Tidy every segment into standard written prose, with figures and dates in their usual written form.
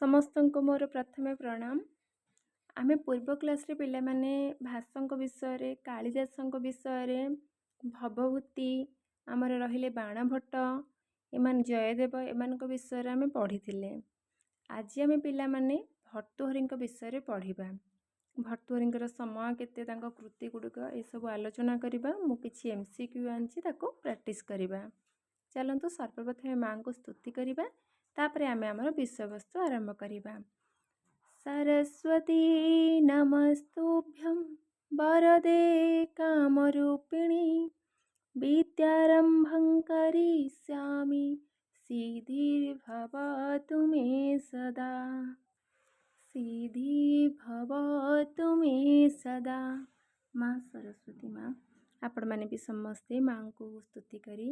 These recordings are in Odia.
ସମସ୍ତଙ୍କୁ ମୋର ପ୍ରଥମେ ପ୍ରଣାମ। ଆମେ ପୂର୍ବ କ୍ଲାସ୍ରେ ପିଲାମାନେ ଭାଷଙ୍କ ବିଷୟରେ, କାଳିଦାସଙ୍କ ବିଷୟରେ, ଭବଭୂତି, ଆମର ରହିଲେ ବାଣଭଟ୍ଟ, ଏମାନେ ଜୟଦେବ, ଏମାନଙ୍କ ବିଷୟରେ ଆମେ ପଢ଼ିଥିଲେ। ଆଜି ଆମେ ପିଲାମାନେ ଭର୍ତ୍ତୃହରିଙ୍କ ବିଷୟରେ ପଢ଼ିବା। ଭର୍ତ୍ତୃହରିଙ୍କର ସମୟ କେତେ, ତାଙ୍କ କୃତି ଗୁଡ଼ିକ ଏସବୁ ଆଲୋଚନା କରିବା। ମୁଁ କିଛି MCQ ଆଣିଛି, ତାକୁ ପ୍ରାକ୍ଟିସ୍ କରିବା। ଚାଲନ୍ତୁ ସର୍ବପ୍ରଥମେ ମାଙ୍କୁ ସ୍ତୁତି କରିବା, ତାପରେ ଆମେ ଆମର ବିଷୟବସ୍ତୁ ଆରମ୍ଭ କରିବା। ସରସ୍ୱତୀ ନମସ୍ତୁଭ୍ୟଂ ବରଦେ କାମରୂପିଣୀ ବିଦ୍ୟାରମ୍ଭଂ କରିଷ୍ୟାମି ସିଦ୍ଧିର୍ଭବତୁ ମେ ସଦା। ସିଦ୍ଧିର୍ଭବତୁ ମେ ସଦା। ମା ସରସ୍ୱତୀ ମା, ଆପଣମାନେ ବି ସମସ୍ତେ ମାଙ୍କୁ ସ୍ତୁତି କରି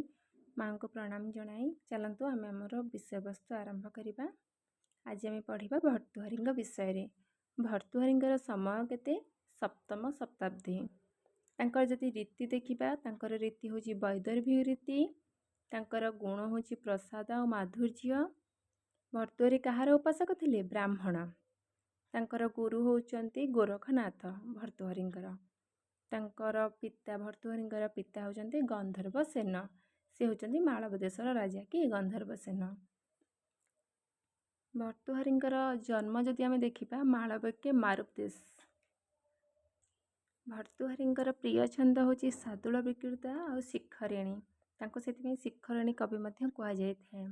ମାଙ୍କୁ ପ୍ରଣାମ ଜଣାଇ ଚାଲନ୍ତୁ ଆମେ ଆମର ବିଷୟବସ୍ତୁ ଆରମ୍ଭ କରିବା। ଆଜି ଆମେ ପଢ଼ିବା ଭର୍ତ୍ତୃହରିଙ୍କ ବିଷୟରେ। ଭର୍ତ୍ତୃହରିଙ୍କର ସମୟ କେତେ? ସପ୍ତମ ଶତାବ୍ଦୀ। ତାଙ୍କର ଯଦି ରୀତି ଦେଖିବା, ତାଙ୍କର ରୀତି ହେଉଛି ବୈଦର୍ଭୀ ରୀତି। ତାଙ୍କର ଗୁଣ ହେଉଛି ପ୍ରସାଦ ଆଉ ମାଧୁର୍ଯ୍ୟ। ଭର୍ତ୍ତୃହରି କାହାର ଉପାସକ ଥିଲେ? ବ୍ରାହ୍ମଣ। ତାଙ୍କର ଗୁରୁ ହେଉଛନ୍ତି ଗୋରଖନାଥ ଭର୍ତ୍ତୃହରିଙ୍କର। ତାଙ୍କର ପିତା, ଭର୍ତ୍ତୃହରିଙ୍କର ପିତା ହେଉଛନ୍ତି ଗନ୍ଧର୍ବ ସେନ। ସେ ହେଉଛନ୍ତି ମାଳବ ଦେଶର ରାଜା, କି ଗନ୍ଧର୍ବ ସେନ। ଭର୍ତ୍ତୃହରିଙ୍କର ଜନ୍ମ ଯଦି ଆମେ ଦେଖିବା, ମାଳବକେ ମାରୁପ ଦେଶ। ଭର୍ତ୍ତୃହରିଙ୍କର ପ୍ରିୟ ଛନ୍ଦ ହେଉଛି ଶାର୍ଦୂଳ ବିକୃତା ଆଉ ଶିଖରିଣୀ। ତାଙ୍କୁ ସେଥିପାଇଁ ଶିଖରିଣୀ କବି ମଧ୍ୟ କୁହାଯାଇଥାଏ।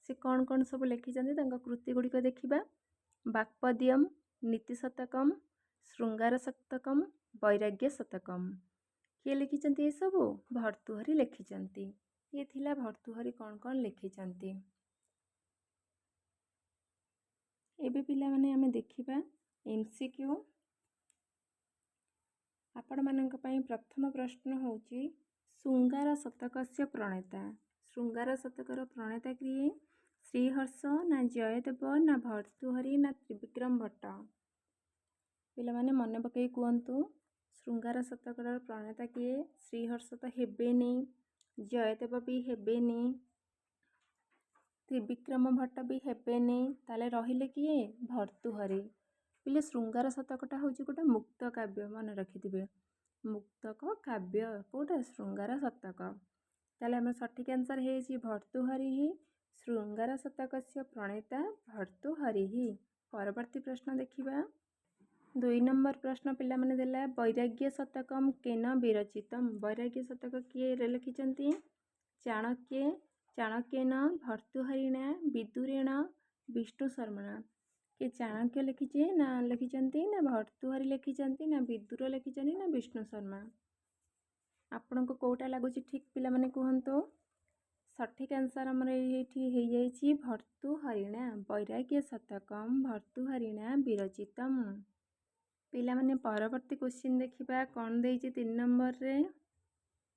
ସେ କ'ଣ କ'ଣ ସବୁ ଲେଖିଛନ୍ତି, ତାଙ୍କ କୃତି ଗୁଡ଼ିକ ଦେଖିବା। ବାକ୍ପଦ୍ୟମ୍, ନୀତି ଶତକମ୍, ଶୃଙ୍ଗାର ଶତକମ୍, ବୈରାଗ୍ୟ ଶତକମ୍। କିଏ ଲେଖିଛନ୍ତି ଏସବୁ? ଭର୍ତ୍ତୃହରି ଲେଖିଛନ୍ତି। ଇଏ ଥିଲା ଭର୍ତ୍ତୃହରି କ'ଣ କ'ଣ ଲେଖିଛନ୍ତି। ଏବେ ପିଲାମାନେ ଆମେ ଦେଖିବା MCQ। ଆପଣମାନଙ୍କ ପାଇଁ ପ୍ରଥମ ପ୍ରଶ୍ନ ହେଉଛି ଶୃଙ୍ଗାର ଶତକସ୍ୟ ପ୍ରଣେତା। ଶୃଙ୍ଗାର ଶତକର ପ୍ରଣେତା କିଏ? ଶ୍ରୀହର୍ଷ ନା ଜୟଦେବ ନା ଭର୍ତ୍ତୃହରି ନା ତ୍ରିବିକ୍ରମ ଭଟ୍ଟ? ପିଲାମାନେ ମନେ ପକାଇ କୁହନ୍ତୁ, ଶୃଙ୍ଗାର ଶତକର ପ୍ରଣେତା କିଏ? ଶ୍ରୀହର୍ଷ ତ ହେବେନି, ଜୟଦେବ ବି ହେବେନି, ତ୍ରିବିକ୍ରମ ଭଟ୍ଟ ବି ହେବେନି, ତାହେଲେ ରହିଲେ କିଏ? ଭର୍ତ୍ତୃହରି। ପିଲେ ଶୃଙ୍ଗାର ଶତକଟା ହେଉଛି ଗୋଟେ ମୁକ୍ତ କାବ୍ୟ, ମନେ ରଖିଥିବେ। ମୁକ୍ତକ କାବ୍ୟ କେଉଁଟା? ଶୃଙ୍ଗାର ଶତକ। ତାହେଲେ ଆମର ସଠିକ୍ ଆନ୍ସର୍ ହେଇଛି ଭର୍ତ୍ତୃହରି। ଶୃଙ୍ଗାର ଶତକସ୍ୟ ପ୍ରଣେତା ଭର୍ତ୍ତୃହରି। ପରବର୍ତ୍ତୀ ପ୍ରଶ୍ନ ଦେଖିବା। 2 ନମ୍ବର ପ୍ରଶ୍ନ ପିଲାମାନେ ଦେଲା ବୈରାଗ୍ୟ ଶତକମ୍ କେନ ବିରଚିତମ୍। ବୈରାଗ୍ୟ ଶତକ କିଏ ଲେଖିଛନ୍ତି? ଚାଣକ୍ୟ। ଚାଣକ୍ୟେନ ଭର୍ତ୍ତୃହରିଣା ବିଦୁରେଣ ବିଷ୍ଣୁ ଶର୍ମଣା। କିଏ ଚାଣକ୍ୟ ଲେଖିଛନ୍ତି ନା ଭର୍ତ୍ତୃହରି ଲେଖିଛନ୍ତି ନା ବିଦୁର ଲେଖିଛନ୍ତି ନା ବିଷ୍ଣୁ ଶର୍ମା? ଆପଣଙ୍କୁ କେଉଁଟା ଲାଗୁଛି ଠିକ୍ ପିଲାମାନେ କୁହନ୍ତୁ। ସଠିକ୍ ଆନ୍ସର୍ ଆମର ଏଇଠି ହେଇଯାଇଛି ଭର୍ତ୍ତୃହରିଣା। ବୈରାଗ୍ୟ ଶତକମ୍ ଭର୍ତ୍ତୃହରିଣା ବିରଚିତମ୍। ପିଲାମାନେ ପରବର୍ତ୍ତୀ କ୍ୱେଶ୍ଚିନ୍ ଦେଖିବା। କ'ଣ ଦେଇଛି 3 ନମ୍ବରରେ?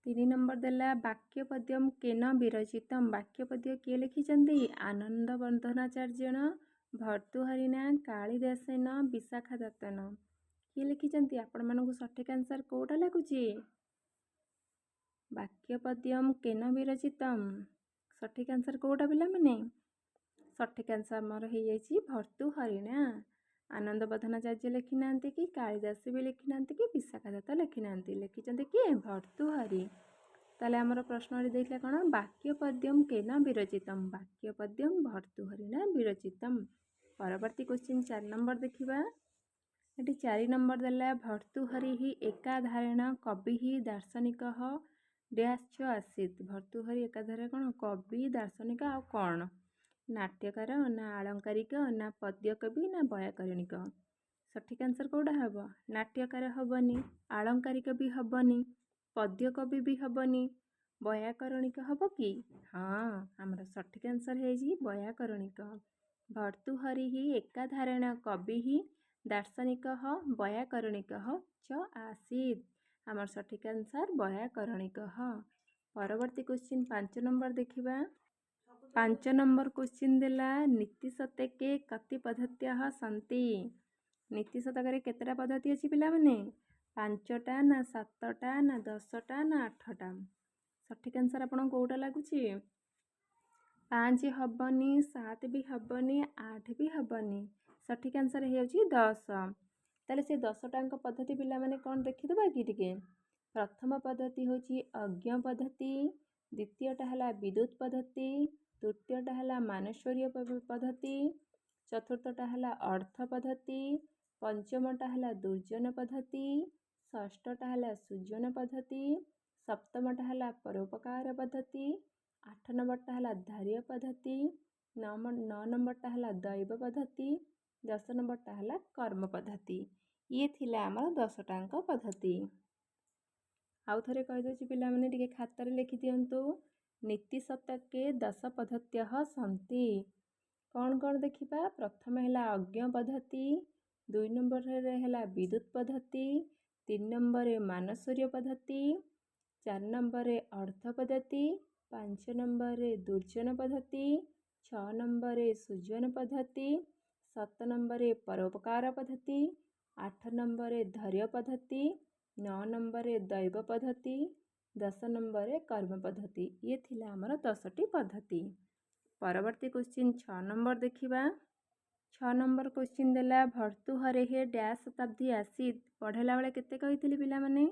3 ନମ୍ବର ଦେଲା ବାକ୍ୟପଦ୍ୟମ୍ କେନ ବିରଚିତମ୍। ବାକ୍ୟପଦ୍ୟ କିଏ ଲେଖିଛନ୍ତି? ଆନନ୍ଦ ବର୍ଦ୍ଧନାଚାର୍ଯ୍ୟେଣ ଭର୍ତ୍ତୃହରିଣା କାଳିଦାସେନ ବିଶାଖା ଦତ୍ତନ। କିଏ ଲେଖିଛନ୍ତି? ଆପଣମାନଙ୍କୁ ସଠିକ୍ ଆନ୍ସର୍ କେଉଁଟା ଲାଗୁଛି? ବାକ୍ୟପଦ୍ୟମ୍ କେନ ବିରଚିତମ୍। ସଠିକ୍ ଆନ୍ସର୍ କେଉଁଟା ପିଲାମାନେ? ସଠିକ୍ ଆନ୍ସର୍ ଆମର ହେଇଯାଇଛି ଭର୍ତ୍ତୃହରିଣା। ଆନନ୍ଦ ବର୍ଦ୍ଧନାଚାର୍ଯ୍ୟ ଲେଖିନାହାନ୍ତି, କି କାଳିଦାସ ବି ଲେଖିନାହାନ୍ତି, କି ବିଶାଖା ଦତ୍ତ ଲେଖିନାହାନ୍ତି। ଲେଖିଛନ୍ତି କିଏ? ଭର୍ତ୍ତୃହରି। ତାହେଲେ ଆମର ପ୍ରଶ୍ନରେ ଦେଇଥିଲା କ'ଣ? ବାକ୍ୟପଦ୍ୟମ୍ କେନ ବିରଚିତମ୍। ବାକ୍ୟପଦ୍ୟମ୍ ଭର୍ତ୍ତୃହରିଣା ବିରଚିତମ୍। ପରବର୍ତ୍ତୀ କ୍ୱେଶ୍ଚିନ୍ 4 ନମ୍ବର ଦେଖିବା। ଏଠି 4 ନମ୍ବର ଦେଲା ଭର୍ତ୍ତୃହରି ଏକାଧାରେଣ କବି ଦାର୍ଶନିକଃ ଡ୍ୟାଶ୍ଚ ଆସୀତ୍। ଭର୍ତ୍ତୃହରି ଏକାଧାରେ କ'ଣ? କବି, ଦାର୍ଶନିକ ଆଉ କ'ଣ? ନାଟ୍ୟକାର ନା ଆଳଙ୍କାରିକ ନା ପଦ୍ୟକବି ନା ବୈୟାକରଣିକ? ସଠିକ୍ ଆନ୍ସର୍ କେଉଁଟା ହେବ? ନାଟ୍ୟକାର ହେବନି, ଆଳଙ୍କାରିକ ବି ହେବନି, ପଦ୍ୟକବି ବି ହେବନି, ବୈୟାକରଣିକ ହେବ କି? ହଁ, ଆମର ସଠିକ୍ ଆନ୍ସର୍ ହେଇଛି ବୈୟାକରଣିକ। ଭର୍ତ୍ତୃହରି ଏକାଧାରେଣ କବି ଦାର୍ଶନିକଃ ବୈୟାକରଣିକଃ ଚ ଆସୀତ୍। ଆମର ସଠିକ୍ ଆନ୍ସର୍ ବୈୟାକରଣିକ। ପରବର୍ତ୍ତୀ କ୍ୱେଶ୍ଚିନ୍ 5 ନମ୍ବର ଦେଖିବା। 5 ନମ୍ବର କ୍ୱେଶ୍ଚିନ୍ ଦେଲା ନୀତି ଶତକେ କତି ପଦ୍ଧତ୍ୟଃ ସନ୍ତି। ନୀତି ଶତକରେ କେତେଟା ପଦ୍ଧତି ଅଛି ପିଲାମାନେ? 5ଟା ନା 7ଟା ନା 10ଟା ନା 8ଟା? ସଠିକ୍ ଆନ୍ସର୍ ଆପଣଙ୍କୁ କେଉଁଟା ଲାଗୁଛି? 5 ହବନି, 7 ବି ହବନି, 8 ବି ହବନି। ସଠିକ୍ ଆନ୍ସର୍ ହେଇଯାଉଛି 10। ତାହେଲେ ସେ 10ଟାଙ୍କ ପଦ୍ଧତି ପିଲାମାନେ କ'ଣ ଦେଖିଦେବା କି ଟିକେ? ପ୍ରଥମ ପଦ୍ଧତି ହେଉଛି ଅଜ୍ଞ ପଦ୍ଧତି, ଦ୍ୱିତୀୟଟା ହେଲା ବିଦ୍ୟୁତ୍ ପଦ୍ଧତି, ତୃତୀୟଟା ହେଲା ମାନଶ୍ୱରୀୟ ପଦ୍ଧତି, ଚତୁର୍ଥଟା ହେଲା ଅର୍ଥ ପଦ୍ଧତି, ପଞ୍ଚମଟା ହେଲା ଦୁର୍ଜନ ପଦ୍ଧତି, ଷଷ୍ଠଟା ହେଲା ସୁଜନ ପଦ୍ଧତି, ସପ୍ତମଟା ହେଲା ପରୋପକାର ପଦ୍ଧତି, 8 ନମ୍ବରଟା ହେଲା ଧୈର୍ଯ୍ୟ ପଦ୍ଧତି, 9 ନମ୍ବରଟା ହେଲା ଦୈବ ପଦ୍ଧତି, 10 ନମ୍ବରଟା ହେଲା କର୍ମ ପଦ୍ଧତି। ଇଏ ଥିଲା ଆମର 10ଟାଙ୍କ ପଦ୍ଧତି। ଆଉ ଥରେ କହିଦେଉଛି ପିଲାମାନେ ଟିକେ ଖାତାରେ ଲେଖିଦିଅନ୍ତୁ। ନୀତି ଶତକେ 10 ପଦ୍ଧତ୍ୟଃ ସନ୍ତି। କ'ଣ କ'ଣ ଦେଖିବା? ପ୍ରଥମେ ହେଲା ଅଜ୍ଞ ପଦ୍ଧତି, 2 ନମ୍ବରରେ ହେଲା ବିଦ୍ୟୁତ୍ ପଦ୍ଧତି, 3 ନମ୍ବରରେ ମାନଶ୍ୱରୀୟ ପଦ୍ଧତି, 4 ନମ୍ବରରେ ଅର୍ଥ ପଦ୍ଧତି, 5 ନମ୍ବରରେ ଦୁର୍ଜନ ପଦ୍ଧତି, 6 ନମ୍ବରରେ ସୁଜନ ପଦ୍ଧତି, 7 ନମ୍ବରରେ ପରୋପକାର ପଦ୍ଧତି, 8 ନମ୍ବରରେ ଧୈର୍ଯ୍ୟ ପଦ୍ଧତି, 9 ନମ୍ବରରେ ଦୈବ ପଦ୍ଧତି, 10 ନମ୍ବରରେ କର୍ମ ପଦ୍ଧତି। ଇଏ ଥିଲା ଆମର 10ଟି ପଦ୍ଧତି। ପରବର୍ତ୍ତୀ କ୍ୱେଶ୍ଚିନ୍ 6 ନମ୍ବର ଦେଖିବା। 6 ନମ୍ବର କ୍ୱେଶ୍ଚିନ୍ ଦେଲା ଭର୍ତ୍ତୃହରେଃ ଡ୍ୟାସ୍ ଶତାବ୍ଦୀ ଆସୀତ୍। ପଢ଼େଇଲା ବେଳେ କେତେ କହିଥିଲି ପିଲାମାନେ?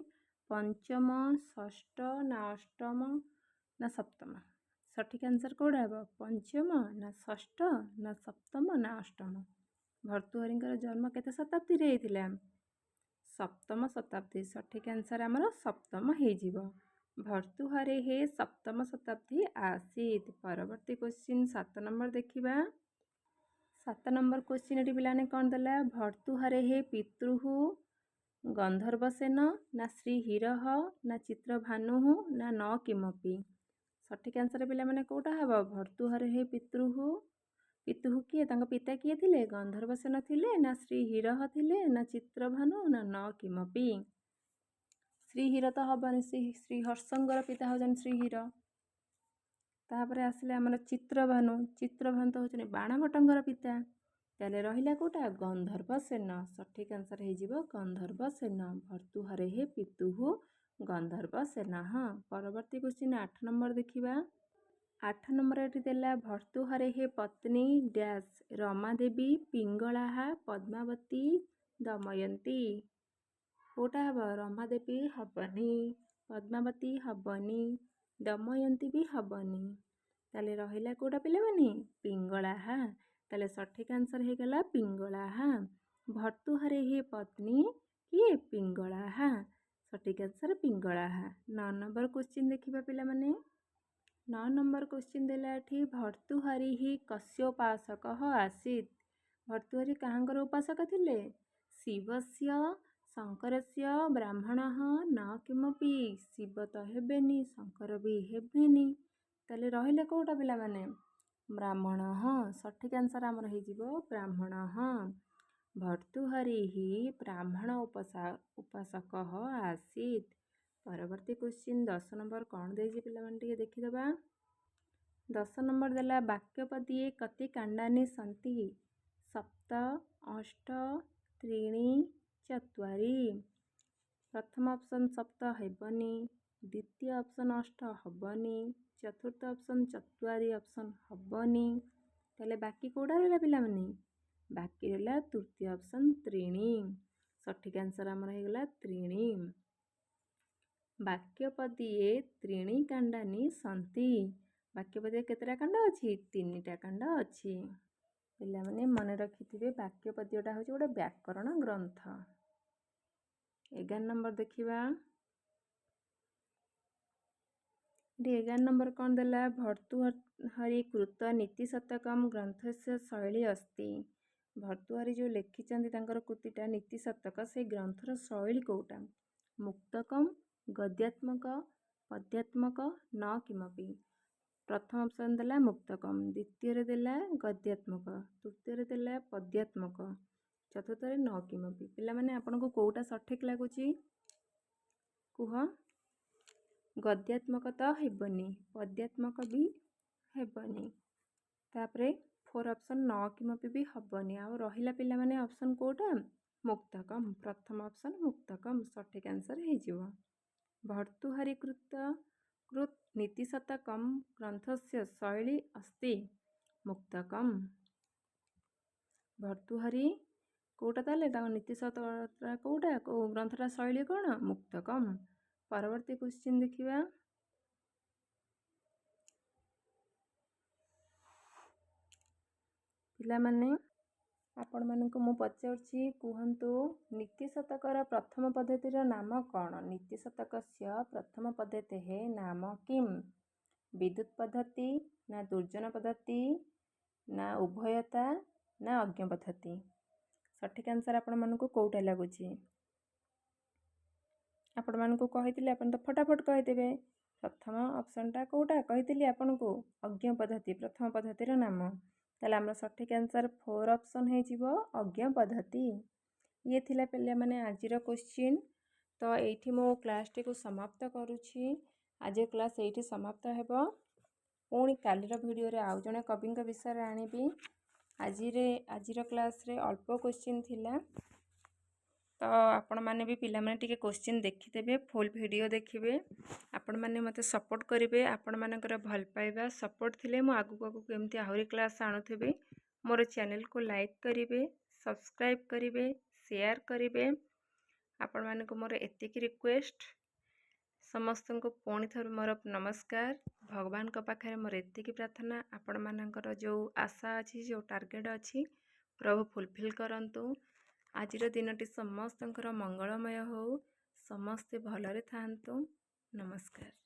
ପଞ୍ଚମ, ଷଷ୍ଠ ନା ଅଷ୍ଟମ ନା ସପ୍ତମ? ସଠିକ୍ ଆନ୍ସର୍ କେଉଁଟା ହେବ? ପଞ୍ଚମ ନା ଷଷ୍ଠ ନା ସପ୍ତମ ନା ଅଷ୍ଟମ? ଭର୍ତ୍ତୃହରିଙ୍କର ଜନ୍ମ କେତେ ଶତାବ୍ଦୀରେ ହେଇଥିଲା? ସପ୍ତମ ଶତାବ୍ଦୀ। ସଠିକ୍ ଆନ୍ସର୍ ଆମର ସପ୍ତମ ହେଇଯିବ। ଭର୍ତ୍ତୃହରେଃ ସପ୍ତମ ଶତାବ୍ଦୀ ଆସୀତ୍। ପରବର୍ତ୍ତୀ କ୍ୱେଶ୍ଚିନ୍ 7 ନମ୍ବର ଦେଖିବା। 7 ନମ୍ବର କ୍ୱେଶ୍ଚିନ୍ ଏଠି ପିଲାମାନେ କ'ଣ ଦେଲା? ଭର୍ତ୍ତୃହରେଃ ପିତୃଃ ଗନ୍ଧର୍ବସେନ ନା ଶ୍ରୀହୀରଃ ନା ଚିତ୍ରଭାନୁଃ ନା ନ କିମପି? ସଠିକ୍ ଆନ୍ସର୍ ପିଲାମାନେ କେଉଁଟା ହେବ? ଭର୍ତ୍ତୃହରେଃ ପିତୃଃ କିଏ? ତାଙ୍କ ପିତା କିଏ ଥିଲେ? ଗନ୍ଧର୍ବସେନ ଥିଲେ ନା ଶ୍ରୀହୀରଃ ଥିଲେ ନା ଚିତ୍ରଭାନୁ ନା ନ କିମପି? ଶ୍ରୀହୀର ତ ହବନି, ଶ୍ରୀହର୍ଷଙ୍କର ପିତା ହେଉଛନ୍ତି ଶ୍ରୀହୀର। ତାପରେ ଆସିଲେ ଆମର ଚିତ୍ରଭାନୁ। ଚିତ୍ରଭାନୁ ତ ହେଉଛନ୍ତି ବାଣଭଟ୍ଟଙ୍କର ପିତା। ତାହେଲେ ରହିଲା କେଉଁଟା? ଗନ୍ଧର୍ବସେନ। ସଠିକ୍ ଆନ୍ସର୍ ହେଇଯିବ ଗନ୍ଧର୍ବସେନ। ଭର୍ତ୍ତୃହରେଃ ପିତୁଃ ଗନ୍ଧର୍ବସେନ। ହଁ। ପରବର୍ତ୍ତୀ କ୍ୱେଶ୍ଚିନ୍ 8 ନମ୍ବର ଦେଖିବା। 8 ନମ୍ବର ଏଠି ଦେଲା ଭର୍ତ୍ତୃହରେଃ ପତ୍ନୀ ଡ୍ୟାସ୍ ରମାଦେବୀ, ପିଙ୍ଗଳାଃ, ପଦ୍ମାବତୀ, ଦମୟନ୍ତୀ। କେଉଁଟା ହେବ? ରମାଦେବୀ ହବନି, ପଦ୍ମାବତୀ ହବନି, ଦମୟନ୍ତୀ ବି ହବନି। ତାହେଲେ ରହିଲା କେଉଁଟା ପିଲାମାନେ? ପିଙ୍ଗଳାଃ। ତାହେଲେ ସଠିକ୍ ଆନ୍ସର୍ ହେଇଗଲା ପିଙ୍ଗଳାଃ। ଭର୍ତ୍ତୃହରେଃ ପତ୍ନୀ କିଏ? ପିଙ୍ଗଳାଃ। ସଠିକ୍ ଆନ୍ସର୍ ପିଙ୍ଗଳାଃ। 9 ନମ୍ବର କ୍ୱେଶ୍ଚିନ୍ ଦେଖିବା ପିଲାମାନେ। 9 ନମ୍ବର କ୍ୱେଶ୍ଚିନ୍ ଦେଲା ଏଠି ଭର୍ତ୍ତୃହରିଃ କସ୍ୟୋପାସକଃ ଆସୀତ୍। ଭର୍ତ୍ତୃହରି କାହାଙ୍କର ଉପାସକ ଥିଲେ? ଶିବସ୍ୟ, ଶଙ୍କରସ୍ୟ, ବ୍ରାହ୍ମଣଃ ନ କିମପି। ଶିବ ତ ହେବେନି, ଶଙ୍କର ବି ହେବେନି। ତାହେଲେ ରହିଲେ କେଉଁଟା ପିଲାମାନେ? ବ୍ରାହ୍ମଣଃ। ସଠିକ୍ ଆନ୍ସର୍ ଆମର ହେଇଯିବ ବ୍ରାହ୍ମଣଃ। ଭର୍ତ୍ତୃହରିଃ ବ୍ରାହ୍ମଣ ଉପାସକଃ ଆସୀତ୍। ପରବର୍ତ୍ତୀ କ୍ୱେଶ୍ଚିନ୍ 10 ନମ୍ବର କ'ଣ ଦେଇଛି ପିଲାମାନେ ଟିକେ ଦେଖିଦେବା। 10 ନମ୍ବର ଦେଲା ବାକ୍ୟପଦୀଏ କତି କାଣ୍ଡାନି ସନ୍ତି? ସପ୍ତ, ଅଷ୍ଟ, ତ୍ରୀଣି, ଚତ୍ୱାରି। ପ୍ରଥମ ଅପସନ୍ ସପ୍ତ ହେବନି, ଦ୍ୱିତୀୟ ଅପସନ୍ ଅଷ୍ଟ ହବନି, ଚତୁର୍ଥ ଅପସନ୍ ଚତ୍ୱାରି ଅପସନ୍ ହବନି। ତାହେଲେ ବାକି କେଉଁଟା ରହିଲା ପିଲାମାନେ? ବାକି ରହିଲା ତୃତୀୟ ଅପସନ୍ ତ୍ରୀଣି। ସଠିକ୍ ଆନ୍ସର୍ ଆମର ହେଇଗଲା ତ୍ରୀଣି। ବାକ୍ୟପଦୀଏ ତ୍ରୀଣି କାଣ୍ଡାନି ସନ୍ତି। ବାକ୍ୟପଦୀରେ କେତେଟା କାଣ୍ଡ ଅଛି? 3ଟା କାଣ୍ଡ ଅଛି। ପିଲାମାନେ ମନେ ରଖିଥିବେ ବାକ୍ୟପଦୀୟଟା ହେଉଛି ଗୋଟେ ବ୍ୟାକରଣ ଗ୍ରନ୍ଥ। 11 ନମ୍ବର ଦେଖିବା। 11 ନମ୍ବର କ'ଣ ଦେଲା? ଭର୍ତ୍ତୃହରି କୃତ ନୀତି ଶତକମ୍ ଗ୍ରନ୍ଥସ୍ୟ ଶୈଳୀ ଅସ୍ତି। ଭର୍ତ୍ତୃହରି ଯେଉଁ ଲେଖିଛନ୍ତି ତାଙ୍କର କୃତିଟା ନୀତି ଶତକ, ସେଇ ଗ୍ରନ୍ଥର ଶୈଳୀ କେଉଁଟା? ମୁକ୍ତକମ୍, ଗଦ୍ୟାତ୍ମକ, ପଦ୍ୟାତ୍ମକ, ନ କିମପି। ପ୍ରଥମ ଅପସନ୍ ଦେଲା ମୁକ୍ତକମ୍, ଦ୍ୱିତୀୟରେ ଦେଲା ଗଦ୍ୟାତ୍ମକ, ତୃତୀୟରେ ଦେଲା ପଦ୍ୟାତ୍ମକ, ଚତୁର୍ଥରେ ନ କିମପି। ପିଲାମାନେ ଆପଣଙ୍କୁ କେଉଁଟା ସଠିକ୍ ଲାଗୁଛି କୁହ? ଗଦ୍ୟାତ୍ମକ ତ ହେବନି, ପଦ୍ୟାତ୍ମକ ବି ହେବନି, ତାପରେ 4 ଅପସନ୍ ନ କିମପି ବି ହବନି। ଆଉ ରହିଲା ପିଲାମାନେ ଅପସନ୍ କେଉଁଟା? ମୁକ୍ତକମ୍। ପ୍ରଥମ ଅପସନ୍ ମୁକ୍ତକମ୍ ସଠିକ୍ ଆନ୍ସର୍ ହେଇଯିବ। ଭର୍ତ୍ତୃହରି କୃତ कृत् नीतिशतकं ग्रन्थस्य शैली अस्ति मुक्तकम्। भर्तृहरि କୋଉଟା ତାହେଲେ ତାଙ୍କ ନୀତିଶତକଟା କୋଉଟା, କୋଉ ଗ୍ରନ୍ଥଟା ଶୈଳୀ କ'ଣ, ମୁକ୍ତକମ୍। ପରବର୍ତ୍ତୀ କ୍ୱେଶ୍ଚିନ୍ ଦେଖିବା। ପିଲାମାନେ ଆପଣମାନଙ୍କୁ ମୁଁ ପଚାରୁଛି, କୁହନ୍ତୁ ନୀତିଶତକର ପ୍ରଥମ ପଦ୍ଧତିର ନାମ କ'ଣ? ନୀତିଶତକସ୍ୟ ପ୍ରଥମ ପଦ୍ଧତେଃ ନାମ କିମ୍? ବିଦ୍ୟୁତ୍ ପଦ୍ଧତି ନା ଦୁର୍ଜନ ପଦ୍ଧତି ନା ଉଭୟତା ନା ଅଜ୍ଞ ପଦ୍ଧତି? ସଠିକ୍ ଆନ୍ସର୍ ଆପଣମାନଙ୍କୁ କୋଉଟା ଲାଗୁଛି? ଆପଣମାନଙ୍କୁ କହିଥିଲି, ଆପଣ ତ ଫଟାଫଟ କହିଦେବେ। ପ୍ରଥମ ଅପସନ୍ଟା କୋଉଟା କହିଥିଲି ଆପଣଙ୍କୁ? ଅଜ୍ଞ ପଦ୍ଧତି, ପ୍ରଥମ ପଦ୍ଧତିର ନାମ। ତାହେଲେ ଆମର ସଠିକ୍ ଆନ୍ସର୍ 4 ଅପସନ୍ ହେଇଯିବ ଅଜ୍ଞ ପଦ୍ଧତି। ଇଏ ଥିଲା ପିଲାମାନେ ଆଜିର କ୍ୱେଶ୍ଚିନ୍। ତ ଏଇଠି ମୁଁ କ୍ଲାସ୍ଟିକୁ ସମାପ୍ତ କରୁଛି। ଆଜି କ୍ଲାସ୍ ଏଇଠି ସମାପ୍ତ ହେବ। ପୁଣି କାଲିର ଭିଡ଼ିଓରେ ଆଉ ଜଣେ କବିଙ୍କ ବିଷୟରେ ଆଣିବି। ଆଜିର କ୍ଲାସ୍ରେ ଅଳ୍ପ କ୍ୱେଶ୍ଚିନ୍ ଥିଲା। ତ ଆପଣମାନେ ବି ପିଲାମାନେ ଟିକେ କ୍ୱେଶ୍ଚିନ୍ ଦେଖିଦେବେ, ଫୁଲ୍ ଭିଡ଼ିଓ ଦେଖିବେ। ଆପଣମାନେ ମୋତେ ସପୋର୍ଟ କରିବେ। ଆପଣମାନଙ୍କର ଭଲ ପାଇବା ସପୋର୍ଟ ଥିଲେ ମୁଁ ଆଗକୁ ଏମିତି ଆହୁରି କ୍ଲାସ୍ ଆଣୁଥିବି। ମୋର ଚ୍ୟାନେଲକୁ ଲାଇକ୍ କରିବେ, ସବସ୍କ୍ରାଇବ୍ କରିବେ, ସେୟାର କରିବେ। ଆପଣମାନଙ୍କୁ ମୋର ଏତିକି ରିକ୍ୱେଷ୍ଟ। ସମସ୍ତଙ୍କୁ ପୁଣି ଥରେ ମୋର ନମସ୍କାର। ଭଗବାନଙ୍କ ପାଖରେ ମୋର ଏତିକି ପ୍ରାର୍ଥନା, ଆପଣମାନଙ୍କର ଯେଉଁ ଆଶା ଅଛି, ଯେଉଁ ଟାର୍ଗେଟ୍ ଅଛି, ପ୍ରଭୁ ଫୁଲଫିଲ୍ କରନ୍ତୁ। ଆଜିର ଦିନଟି ସମସ୍ତଙ୍କର ମଙ୍ଗଳମୟ ହେଉ। ସମସ୍ତେ ଭଲରେ ଥାଆନ୍ତୁ। ନମସ୍କାର।